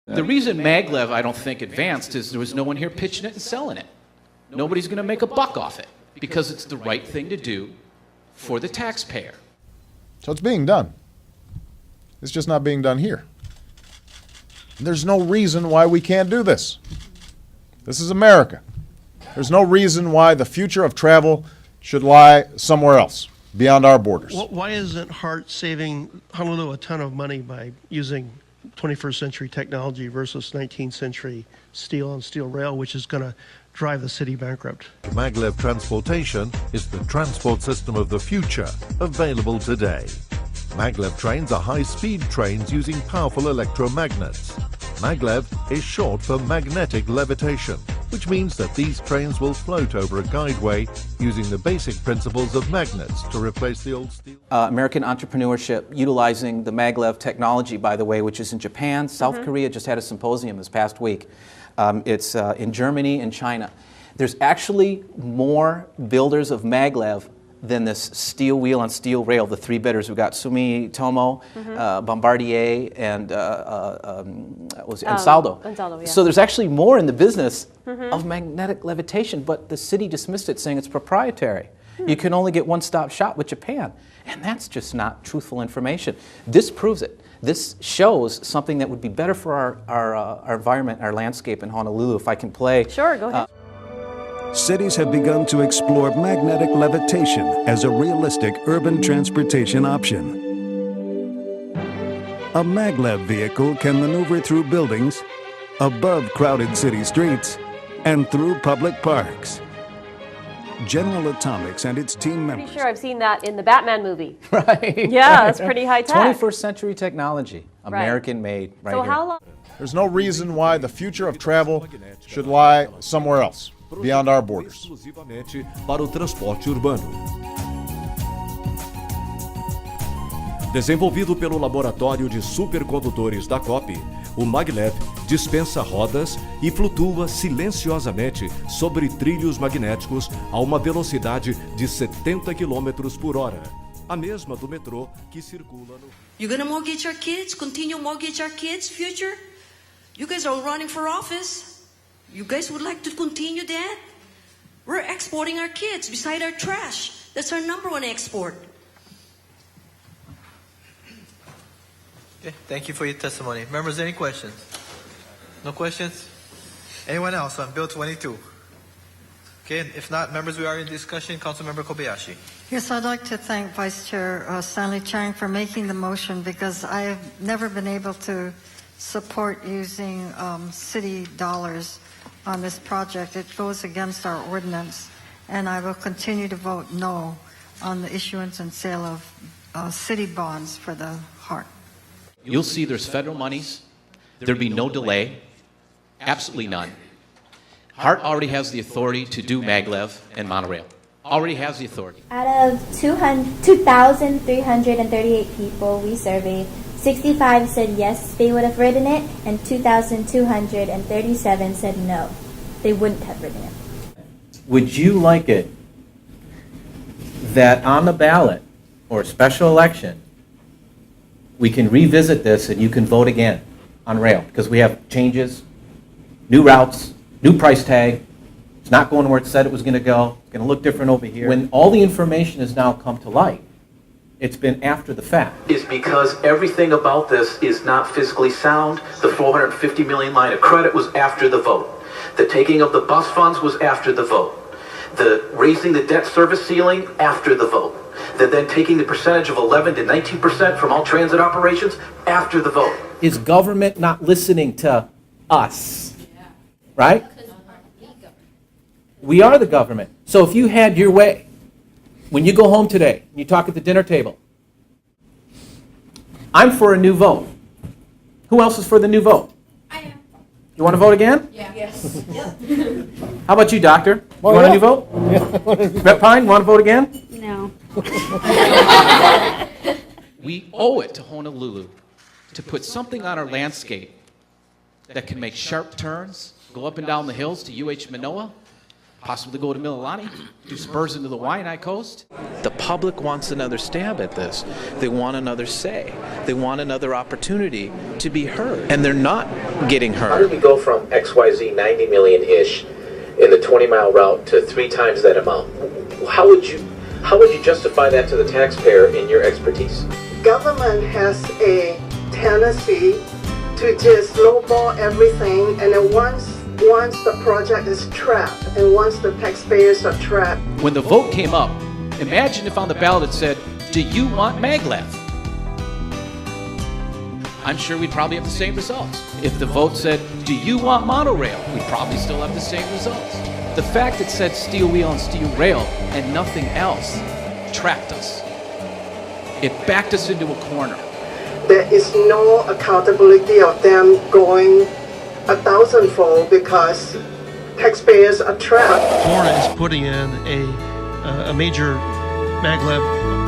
The reason MAGLEV, I don't think, advanced is there was no one here pitching it and selling it. Nobody's going to make a buck off it because it's the right thing to do for the taxpayer. So it's being done. It's just not being done here. There's no reason why we can't do this. This is America. There's no reason why the future of travel should lie somewhere else, beyond our borders. Why isn't Hart saving Honolulu a ton of money by using 21st century technology versus 19th century steel and steel rail, which is going to drive the city bankrupt? Maglev transportation is the transport system of the future, available today. Maglev trains are high-speed trains using powerful electromagnets. Maglev is short for magnetic levitation, which means that these trains will float over a guideway using the basic principles of magnets to replace the old steel. American entrepreneurship utilizing the Maglev technology, by the way, which is in Japan, South Korea just had a symposium this past week. It's in Germany and China. There's actually more builders of Maglev than this steel wheel on steel rail, the three bidders. We've got Sumitomo, Bombardier, and Ansaldo. Yeah. So there's actually more in the business of magnetic levitation, but the city dismissed it, saying it's proprietary. You can only get one-stop shop with Japan. And that's just not truthful information. This proves it. This shows something that would be better for our environment, our landscape in Honolulu. If I can play. Sure, go ahead. Cities have begun to explore magnetic levitation as a realistic urban transportation option. A maglev vehicle can maneuver through buildings, above crowded city streets, and through public parks. General Atomics and its team members... Pretty sure I've seen that in the Batman movie. Right. Yeah, it's pretty high tech. 21st century technology, American-made, right so here. how long? There's no reason why the future of travel should lie somewhere else, beyond our borders. Exclusivamente para o transporte urbano. Desenvolvido pelo Laboratório de Supercondutores da COP, o MAGLEV dispensa rodas e flutua silenciosamente sobre trilhos magnéticos a uma velocidade de 70 km por hora, a mesma do metrô que circula no... You're gonna mortgage our kids? Continue mortgage our kids' future? You guys are running for office. You guys would like to continue that? We're exporting our kids beside our trash. That's our #1 export. Okay, thank you for your testimony. Members, any questions? No questions? Anyone else on Bill 22? Okay, if not, members, we are in discussion. Councilmember Kobayashi. Yes, I'd like to thank Vice Chair Stanley Chang for making the motion, because I have never been able to support using city dollars on this project. It goes against our ordinance, and I will continue to vote no on the issuance and sale of city bonds for the Hart. You'll see there's federal monies. There'd be no delay, absolutely none. Hart already has the authority to do maglev and monorail. Already has the authority. Out of 2,338 people we surveyed, 65 said yes, they would have ridden it, and 2,237 said no, they wouldn't have ridden it. Would you like it that on the ballot or special election, we can revisit this and you can vote again on rail? Because we have changes, new routes, new price tag. It's not going where it said it was going to go. It's going to look different over here. When all the information has now come to light, it's been after the fact. Is because everything about this is not fiscally sound. The $450 million line of credit was after the vote. The taking of the bus funds was after the vote. The raising the debt service ceiling after the vote. The then taking the percentage of 11 to 19% from all transit operations after the vote. Is government not listening to us? Right? We are the government. So if you had your way, when you go home today and you talk at the dinner table, I'm for a new vote. Who else is for the new vote? I am. You want to vote again? Yeah. Yes. How about you, doctor? You want a new vote? Rep Pine, you want to vote again? No. We owe it to Honolulu to put something on our landscape that can make sharp turns, go up and down the hills to UH Manoa, possibly go to Mililani, do spurs into the Waianae coast. The public wants another stab at this. They want another say. They want another opportunity to be heard. And they're not getting heard. How did we go from XYZ 90 million-ish in the 20-mile route to 3 times that amount? How would you justify that to the taxpayer in your expertise? Government has a tendency to just lowball everything, and then once the project is trapped and once the taxpayers are trapped. When the vote came up, imagine if on the ballot it said, do you want maglev? I'm sure we'd probably have the same results. If the vote said, do you want monorail? We'd probably still have the same results. The fact it said steel wheel and steel rail and nothing else trapped us. It backed us into a corner. There is no accountability of them going 1,000-fold because taxpayers are trapped. Florida is putting in a major maglev,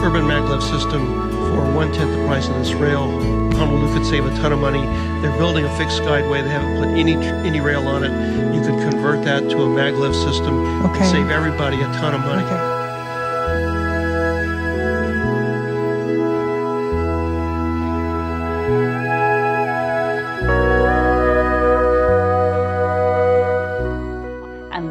urban maglev system for 1/10 the price of this rail. Honolulu could save a ton of money. They're building a fixed guideway. They haven't put any rail on it. You could convert that to a maglev system and save everybody a ton of money.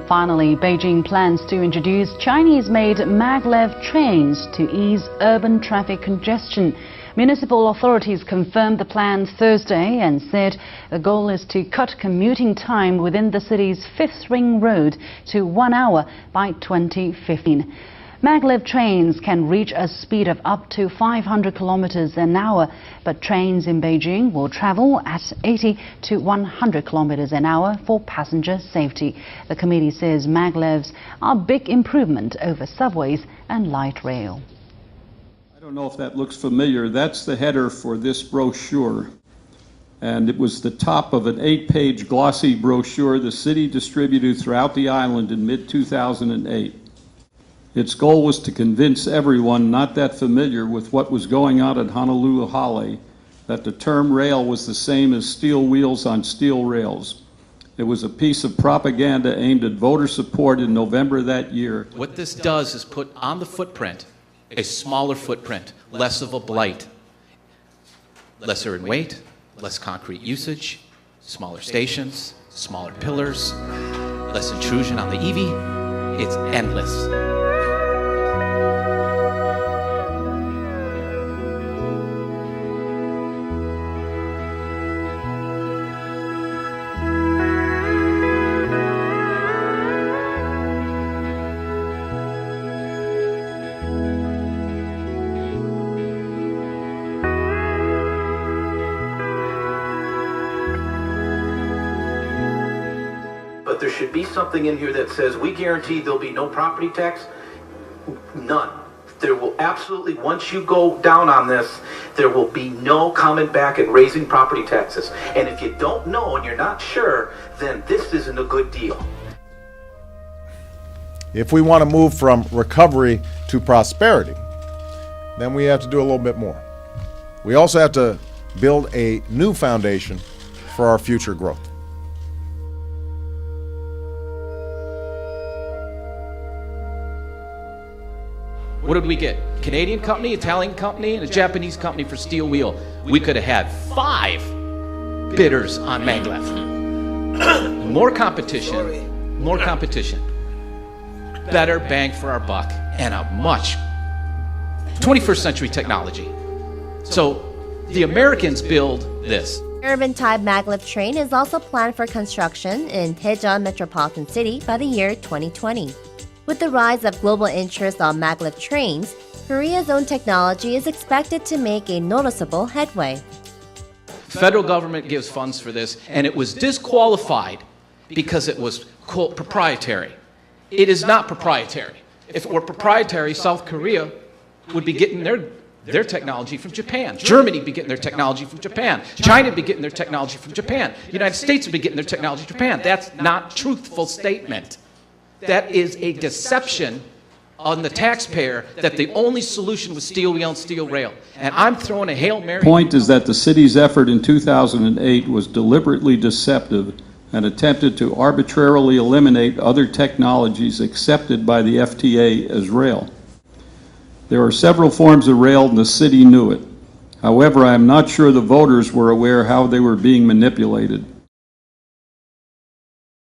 Finally, Beijing plans to introduce Chinese-made maglev trains to ease urban traffic congestion. Municipal authorities confirmed the plan Thursday and said the goal is to cut commuting time within the city's 5th Ring Road to 1 hour by 2015. Maglev trains can reach a speed of up to 500 kilometers an hour, but trains in Beijing will travel at 80 to 100 kilometers an hour for passenger safety. The committee says maglevs are a big improvement over subways and light rail. I don't know if that looks familiar. That's the header for this brochure. And it was the top of an 8-page glossy brochure the city distributed throughout the island in mid-2008. Its goal was to convince everyone not that familiar with what was going on at Honolulu Hale that the term rail was the same as steel wheels on steel rails. It was a piece of propaganda aimed at voter support in November that year. What this does is put on the footprint a smaller footprint, less of a blight, lesser in weight, less concrete usage, smaller stations, smaller pillars, less intrusion on the EV. It's endless. But there should be something in here that says we guarantee there'll be no property tax. None. There will absolutely, once you go down on this, there will be no coming back and raising property taxes. And if you don't know and you're not sure, then this isn't a good deal. If we want to move from recovery to prosperity, then we have to do a little bit more. We also have to build a new foundation for our future growth. What did we get? Canadian company, Italian company, and a Japanese company for steel wheel. We could have had 5 bidders on maglev. More competition, more competition. Better bang for our buck, and a much 21st century technology. So the Americans build this. Urban-type maglev train is also planned for construction in Daejeon Metropolitan City by the year 2020. With the rise of global interest on maglev trains, Korea's own technology is expected to make a noticeable headway. Federal government gives funds for this, and it was disqualified because it was, quote, proprietary. It is not proprietary. If it were proprietary, South Korea would be getting their technology from Japan. Germany would be getting their technology from Japan. China would be getting their technology from Japan. The United States would be getting their technology from Japan. That's not a truthful statement. That is a deception on the taxpayer that the only solution was steel wheel and steel rail. And I'm throwing a Hail Mary. The point is that the city's effort in 2008 was deliberately deceptive and attempted to arbitrarily eliminate other technologies accepted by the FTA as rail. There are several forms of rail and the city knew it. However, I am not sure the voters were aware how they were being manipulated.